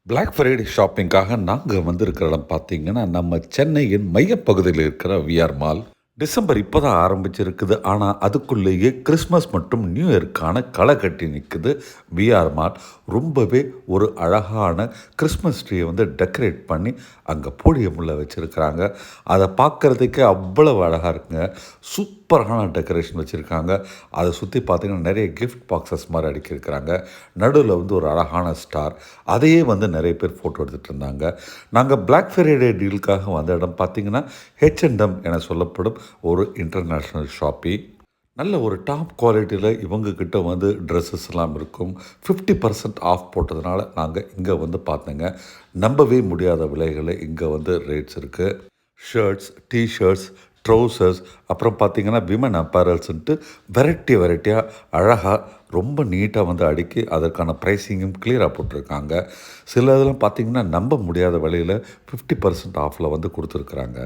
Black Friday ஷாப்பிங்காக நாங்கள் வந்திருக்கிற இடம் பார்த்தீங்கன்னா நம்ம சென்னையின் மையப்பகுதியில் இருக்கிற விஆர் மால். டிசம்பர் இப்போ தான் ஆரம்பிச்சிருக்குது. ஆனால் அதுக்குள்ளேயே கிறிஸ்மஸ் மற்றும் நியூ இயர்க்கான களை கட்டி நிற்குது விஆர் மால். ரொம்பவே ஒரு அழகான கிறிஸ்மஸ் ட்ரீயை வந்து டெக்கரேட் பண்ணி அங்கே போடியமுள்ள வச்சுருக்கிறாங்க. அதை பார்க்குறதுக்கே அவ்வளவு அழகாக இருக்குங்க. சூப்பரான டெக்கரேஷன் வச்சுருக்காங்க. அதை சுற்றி பார்த்திங்கன்னா நிறைய கிஃப்ட் பாக்ஸஸ் மாதிரி அடுக்கியிருக்கிறாங்க. நடுவில் வந்து ஒரு அழகான ஸ்டார். அதையே வந்து நிறைய பேர் ஃபோட்டோ எடுத்துகிட்டு இருந்தாங்க. நாங்கள் பிளாக் ஃப்ரைடே டீலுக்காக வந்த இடம் பார்த்திங்கன்னா H&M என சொல்லப்படும் ஒரு இன்டர்நேஷ்னல் ஷாப்பி. நல்ல ஒரு டாப் குவாலிட்டியில் இவங்கக்கிட்ட வந்து ட்ரெஸ்ஸஸ்லாம் இருக்கும். 50% ஆஃப் போட்டதுனால நாங்கள் இங்கே வந்து பார்த்தோங்க. நம்பவே முடியாத விலைகளில் இங்கே வந்து ரேட்ஸ் இருக்குது. ஷர்ட்ஸ், டிஷர்ட்ஸ், ட்ரௌசர்ஸ், அப்புறம் பார்த்திங்கன்னா விமன் அப்பேரல்ஸ்ன்ட்டு வெரைட்டியாக அழகாக ரொம்ப நீட்டாக வந்து அடுக்கி அதற்கான ப்ரைஸிங்கும் கிளியராக போட்டிருக்காங்க. சில இதெல்லாம் பார்த்திங்கன்னா நம்ப முடியாத விலையில் 50% ஆஃபில் வந்து கொடுத்துருக்குறாங்க.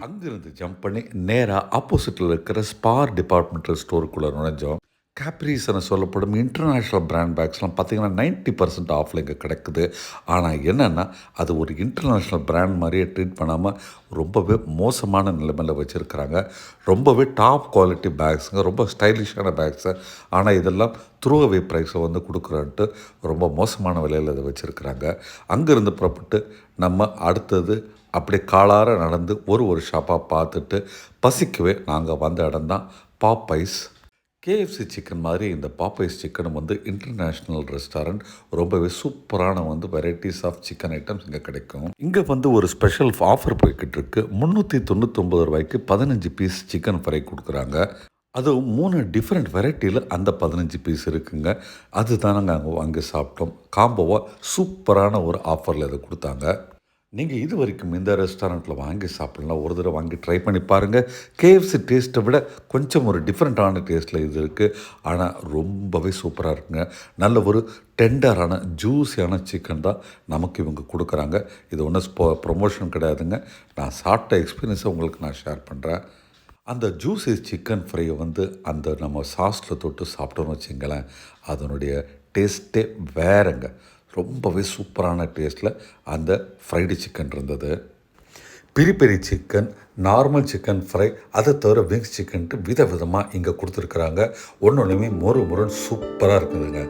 அங்கிருந்து ஜம்ப் பண்ணி நேராக ஆப்போசிட்டில் இருக்கிற ஸ்பார் டிபார்ட்மெண்டல் ஸ்டோருக்குள்ளே நுழைஞ்சோம். கேப்ரீஸ் என சொல்லப்படும் இன்டர்நேஷ்னல் பிராண்ட் பேக்ஸ்லாம் பார்த்திங்கன்னா 90% ஆஃபில் இங்கே கிடைக்குது. ஆனால் என்னென்னா அது ஒரு இன்டர்நேஷ்னல் பிராண்ட் மாதிரியே ட்ரீட் பண்ணாமல் ரொம்பவே மோசமான நிலைமையில் வச்சுருக்கிறாங்க. ரொம்பவே டாப் குவாலிட்டி பேக்ஸுங்க, ரொம்ப ஸ்டைலிஷான பேக்ஸு. ஆனால் இதெல்லாம் த்ரூஅவே ப்ரைஸை வந்து கொடுக்குறன்ட்டு ரொம்ப மோசமான விலையில் இதை வச்சுருக்கிறாங்க. அங்கேருந்து புறப்பட்டு நம்ம அடுத்தது அப்படியே காலார நடந்து ஒரு ஷாப்பாக பார்த்துட்டு பசிக்கவே நாங்கள் வந்த இடம் தான் பாப்பைஸ். கேஎஃப்சி சிக்கன் மாதிரி இந்த பாப்பைஸ் சிக்கனும் வந்து இன்டர்நேஷ்னல் ரெஸ்டாரண்ட். ரொம்பவே சூப்பரான வந்து வெரைட்டிஸ் ஆஃப் சிக்கன் ஐட்டம்ஸ் இங்கே கிடைக்கும். இங்கே வந்து ஒரு ஸ்பெஷல் ஆஃபர் போய்கிட்டு இருக்கு. 399 ரூபாய்க்கு 15 பீஸ் சிக்கன் ஃப்ரை கொடுக்குறாங்க. அதுவும் 3 டிஃப்ரெண்ட் வெரைட்டியில் அந்த 15 பீஸ் இருக்குங்க. அதுதான் நாங்கள் அங்கே வாங்கி சாப்பிட்டோம். காம்போவாக சூப்பரான ஒரு ஆஃபரில் இதை கொடுத்தாங்க. நீங்கள் இது வரைக்கும் இந்த ரெஸ்டாரண்ட்டில் வாங்கி சாப்பிட்லாம், ஒரு தடவை வாங்கி ட்ரை பண்ணி பாருங்கள். கேஎஃப்சி டேஸ்ட்டை விட கொஞ்சம் ஒரு டிஃப்ரெண்ட்டான டேஸ்ட்டில் இது இருக்குது. ஆனால் ரொம்பவே சூப்பராக இருக்குங்க. நல்ல ஒரு டெண்டரான ஜூஸியான சிக்கன் தான் நமக்கு இவங்க கொடுக்குறாங்க. இது ஒன்றும் ப்ரொமோஷன் கிடையாதுங்க. நான் சாப்பிட்ட எக்ஸ்பீரியன்ஸை உங்களுக்கு நான் ஷேர் பண்ணுறேன். அந்த ஜூஸி சிக்கன் ஃப்ரையை வந்து அந்த நம்ம சாஸில் தொட்டு சாப்பிட்டோன்னு வச்சிங்களேன், அதனுடைய டேஸ்ட்டே வேறங்க. ரொம்பவே சூப்பரான டேஸ்ட்டில் அந்த ஃப்ரைடு சிக்கன் இருந்தது. Peri peri chicken, normal chicken fry, அதை தவிர விங்ஸ் சிக்கன்ட்டு விதமாக இங்கே கொடுத்துருக்குறாங்க. ஒன்றுமே முருன்னு சூப்பராக இருக்குதுங்க.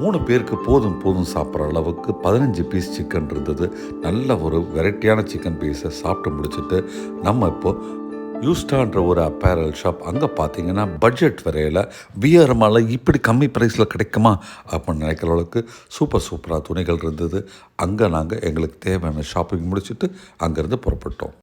மூணு பேருக்கு போதும் சாப்பிட்ற அளவுக்கு 15 பீஸ் சிக்கன் இருந்தது. நல்ல ஒரு வெரைட்டியான சிக்கன் பீஸை சாப்பிட்டு முடிச்சுட்டு நம்ம இப்போது யூஸ்டான்ற ஒரு அப்பேரல் ஷாப். அங்கே பார்த்தீங்கன்னா பட்ஜெட் வரையில் விஆர் மாலில் இப்படி கம்மி ப்ரைஸில் கிடைக்குமா அப்படின்னு நினைக்கிற அளவுக்கு சூப்பராக துணிகள் இருந்தது. அங்கே நாங்கள் எங்களுக்கு தேவையான ஷாப்பிங் முடிச்சுட்டு அங்கேருந்து புறப்பட்டோம்.